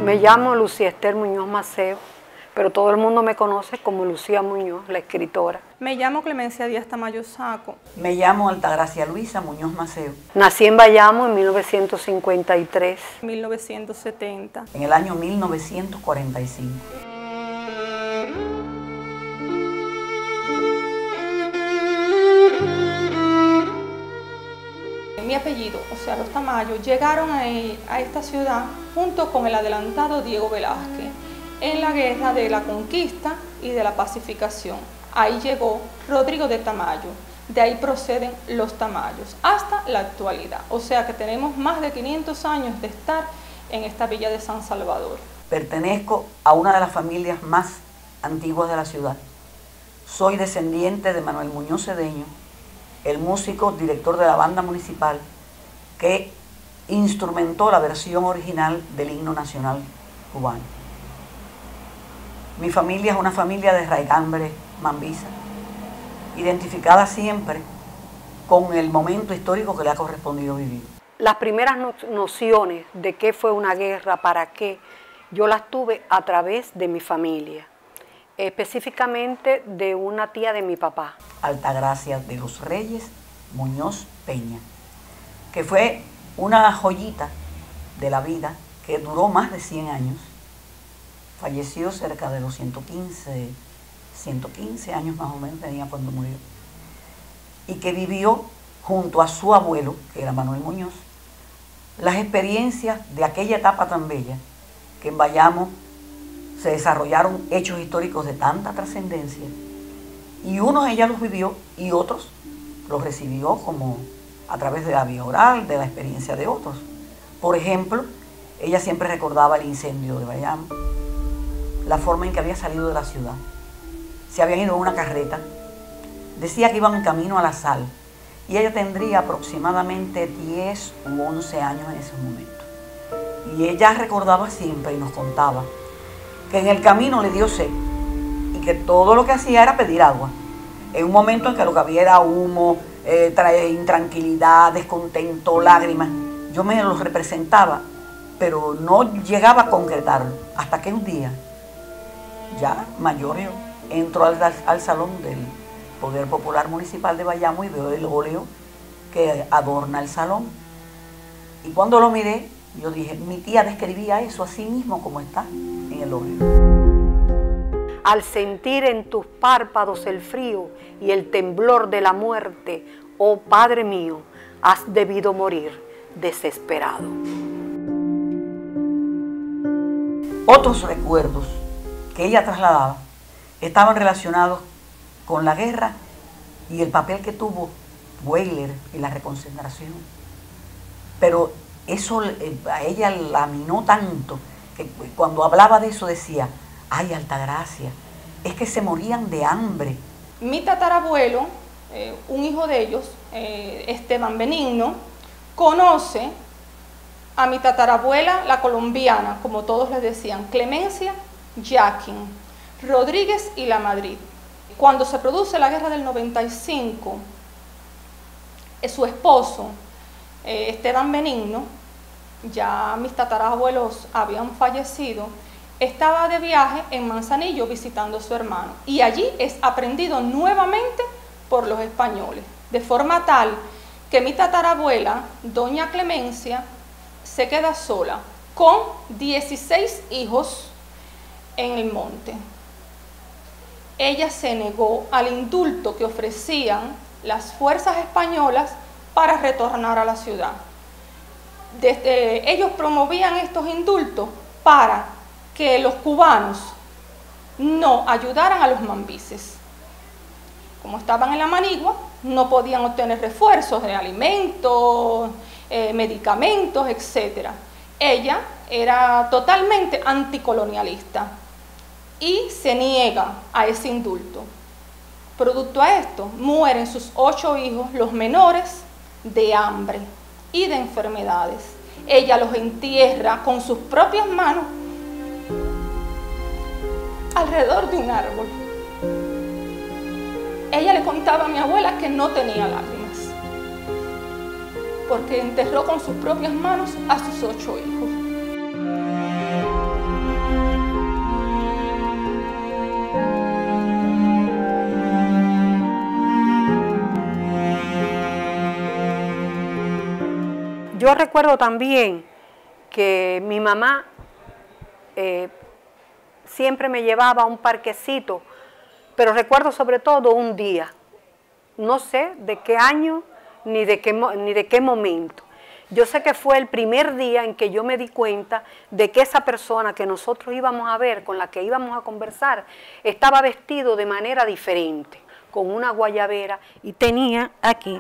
Me llamo Lucía Esther Muñoz Maceo, pero todo el mundo me conoce como Lucía Muñoz, la escritora. Me llamo Clemencia Díaz Tamayo Saco. Me llamo Altagracia Luisa Muñoz Maceo. Nací en Bayamo en 1953. 1970. En el año 1945. Mi apellido, o sea, los Tamayo, llegaron a esta ciudad junto con el adelantado Diego Velázquez en la guerra de la conquista y de la pacificación. Ahí llegó Rodrigo de Tamayo, de ahí proceden los Tamayos hasta la actualidad. O sea que tenemos más de 500 años de estar en esta villa de San Salvador. Pertenezco a una de las familias más antiguas de la ciudad. Soy descendiente de Manuel Muñoz Cedeño, el músico director de la banda municipal que instrumentó la versión original del himno nacional cubano. Mi familia es una familia de raigambre mambisa, identificada siempre con el momento histórico que le ha correspondido vivir. Las primeras nociones de qué fue una guerra, para qué, yo las tuve a través de mi familia, específicamente de una tía de mi papá. Altagracia de los Reyes Muñoz Peña, que fue una joyita de la vida que duró más de 100 años. Falleció cerca de los 115 años más o menos tenía cuando murió. Y que vivió junto a su abuelo, que era Manuel Muñoz, las experiencias de aquella etapa tan bella, que en Bayamo se desarrollaron hechos históricos de tanta trascendencia, y unos ella los vivió y otros los recibió como a través de la vía oral, de la experiencia de otros. Por ejemplo, ella siempre recordaba el incendio de Bayamo, la forma en que había salido de la ciudad. Se habían ido en una carreta, decía que iban en camino a La Sal, y ella tendría aproximadamente 10 u 11 años en ese momento. Y ella recordaba siempre y nos contaba que en el camino le dio sed y que todo lo que hacía era pedir agua. En un momento en que lo que había era humo, intranquilidad, descontento, lágrimas. Yo me los representaba, pero no llegaba a concretarlo. Hasta que un día, ya mayor yo, entro al salón del Poder Popular Municipal de Bayamo y veo el óleo que adorna el salón. Y cuando lo miré, yo dije, mi tía describía eso así mismo como está en el óleo. Al sentir en tus párpados el frío y el temblor de la muerte, oh Padre mío, has debido morir desesperado. Otros recuerdos que ella trasladaba estaban relacionados con la guerra y el papel que tuvo Weyler en la reconcentración. Pero eso a ella la minó tanto que cuando hablaba de eso decía, ay, Altagracia, es que se morían de hambre. Mi tatarabuelo, un hijo de ellos, Esteban Benigno, conoce a mi tatarabuela, la colombiana, como todos les decían, Clemencia Yaquín Rodríguez y la Madrid. Cuando se produce la guerra del 95, su esposo, Esteban Benigno, ya mis tatarabuelos habían fallecido, estaba de viaje en Manzanillo visitando a su hermano y allí es aprendido nuevamente por los españoles, de forma tal que mi tatarabuela, doña Clemencia, se queda sola con 16 hijos en el monte. Ella se negó al indulto que ofrecían las fuerzas españolas para retornar a la ciudad. Ellos promovían estos indultos para que los cubanos no ayudaran a los mambises. Como estaban en la manigua, no podían obtener refuerzos de alimentos, medicamentos, etc. Ella era totalmente anticolonialista y se niega a ese indulto. Producto a esto, mueren sus 8 hijos, los menores, de hambre y de enfermedades. Ella los entierra con sus propias manos alrededor de un árbol. Ella le contaba a mi abuela que no tenía lágrimas, porque enterró con sus propias manos a sus 8 hijos. Yo recuerdo también que mi mamá siempre me llevaba a un parquecito, pero recuerdo sobre todo un día, no sé de qué año ni de qué momento. Yo sé que fue el primer día en que yo me di cuenta de que esa persona que nosotros íbamos a ver, con la que íbamos a conversar, estaba vestido de manera diferente, con una guayabera y tenía aquí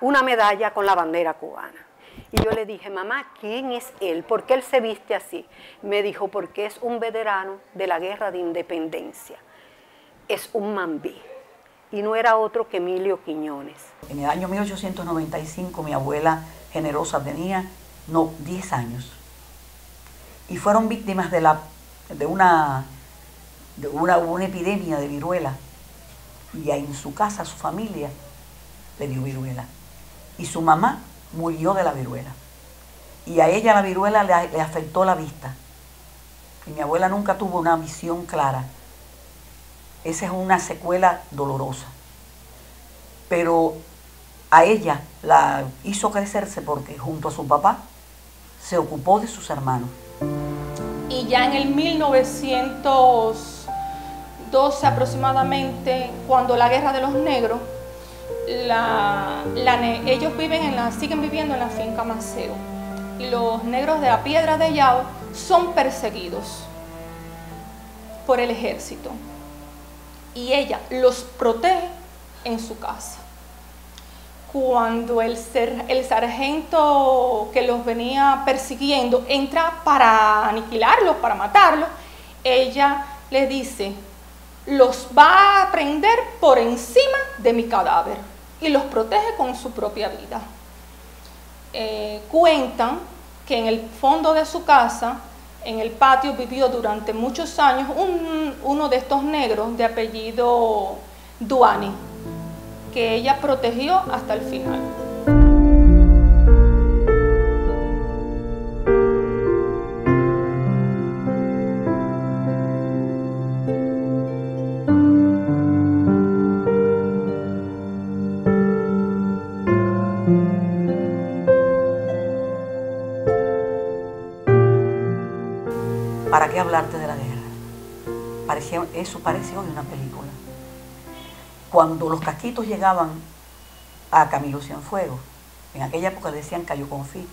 una medalla con la bandera cubana. Y yo le dije, mamá, ¿quién es él? ¿Por qué él se viste así? Me dijo, porque es un veterano de la Guerra de Independencia. Es un mambí. Y no era otro que Emilio Quiñones. En el año 1895 mi abuela generosa tenía 10 años. Y fueron víctimas de una epidemia de viruela. Y en su casa, su familia, le dio viruela. Y su mamá murió de la viruela. Y a ella la viruela le afectó la vista. Y mi abuela nunca tuvo una visión clara. Esa es una secuela dolorosa. Pero a ella la hizo crecerse porque junto a su papá se ocupó de sus hermanos. Y ya en el 1912 aproximadamente, cuando la Guerra de los Negros, ellos siguen viviendo en la finca Maceo. Y los negros de la Piedra de Yao son perseguidos por el ejército. Y ella los protege en su casa. Cuando el sargento que los venía persiguiendo entra para aniquilarlos, para matarlos, ella le dice, los va a prender por encima de mi cadáver, y los protege con su propia vida. Cuentan que en el fondo de su casa, en el patio, vivió durante muchos años uno de estos negros de apellido Duani, que ella protegió hasta el final. ¿Para qué hablarte de la guerra? Eso parece hoy una película. Cuando los casquitos llegaban a Camilo Cienfuegos, en aquella época decían Cayo Confite,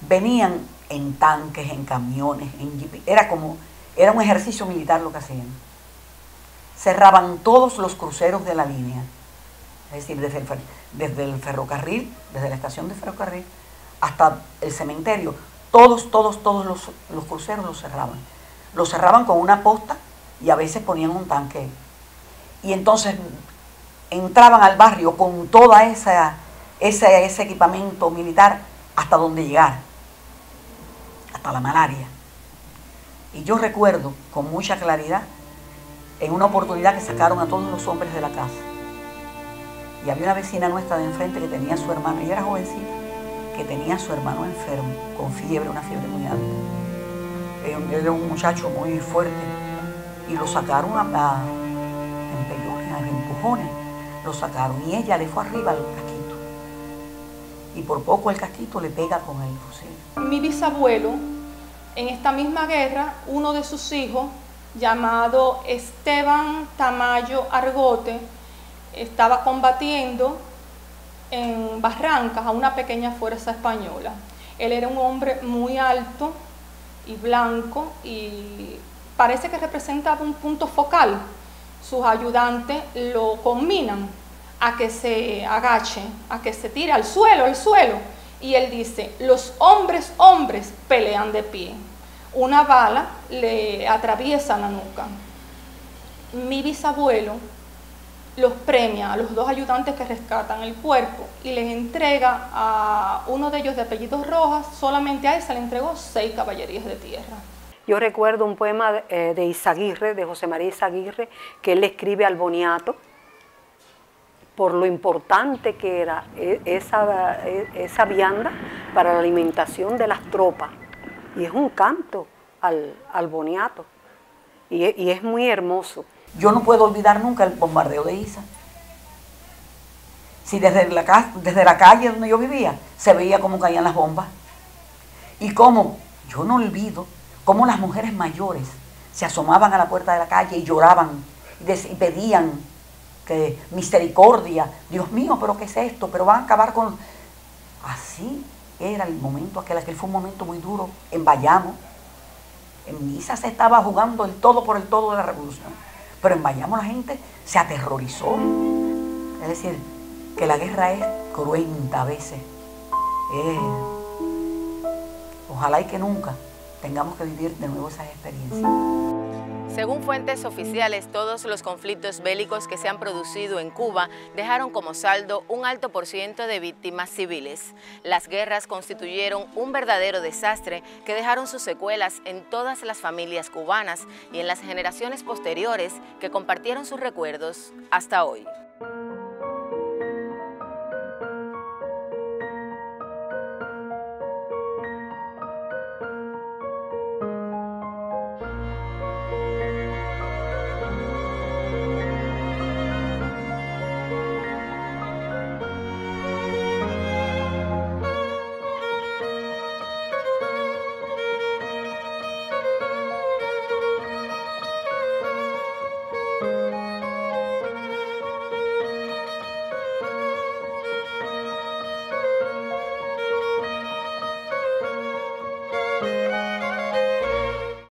venían en tanques, en camiones, en jeep. Era un ejercicio militar lo que hacían. Cerraban todos los cruceros de la línea, es decir, desde el ferrocarril, desde la estación de ferrocarril hasta el cementerio. Todos los cruceros los cerraban. Los cerraban con una posta y a veces ponían un tanque. Y entonces entraban al barrio con todo ese equipamiento militar hasta donde llegar, hasta la malaria. Y yo recuerdo con mucha claridad en una oportunidad que sacaron a todos los hombres de la casa. Y había una vecina nuestra de enfrente que tenía a su hermano, ella era jovencita, que tenía a su hermano enfermo, con fiebre, una fiebre muy alta. Él era un muchacho muy fuerte y lo sacaron en empujones, lo sacaron y ella le fue arriba al casquito. Y por poco el casquito le pega con el fusil. Mi bisabuelo, en esta misma guerra, uno de sus hijos, llamado Esteban Tamayo Argote, estaba combatiendo en Barrancas a una pequeña fuerza española. Él era un hombre muy alto y blanco y parece que representaba un punto focal. Sus ayudantes lo combinan a que se agache, a que se tire al suelo, y él dice, los hombres pelean de pie. Una bala le atraviesa la nuca. Mi bisabuelo los premia a los dos ayudantes que rescatan el cuerpo y les entrega a uno de ellos de apellidos Rojas, solamente a él se le entregó 6 caballerías de tierra. Yo recuerdo un poema de Izaguirre, de José María Izaguirre, que él le escribe al Boniato, por lo importante que era esa vianda para la alimentación de las tropas. Y es un canto al Boniato, y es muy hermoso. Yo no puedo olvidar nunca el bombardeo de Isa. Si desde la calle donde yo vivía se veía cómo caían las bombas. Y cómo, yo no olvido, cómo las mujeres mayores se asomaban a la puerta de la calle y lloraban y pedían que misericordia. Dios mío, pero ¿qué es esto? Pero van a acabar con... Así era el momento, aquel fue un momento muy duro en Bayamo. En Niza se estaba jugando el todo por el todo de la revolución, pero en Bayamo la gente se aterrorizó. Es decir, que la guerra es cruenta a veces. Ojalá y que nunca tengamos que vivir de nuevo esas experiencias. Según fuentes oficiales, todos los conflictos bélicos que se han producido en Cuba dejaron como saldo un alto % de víctimas civiles. Las guerras constituyeron un verdadero desastre que dejaron sus secuelas en todas las familias cubanas y en las generaciones posteriores que compartieron sus recuerdos hasta hoy.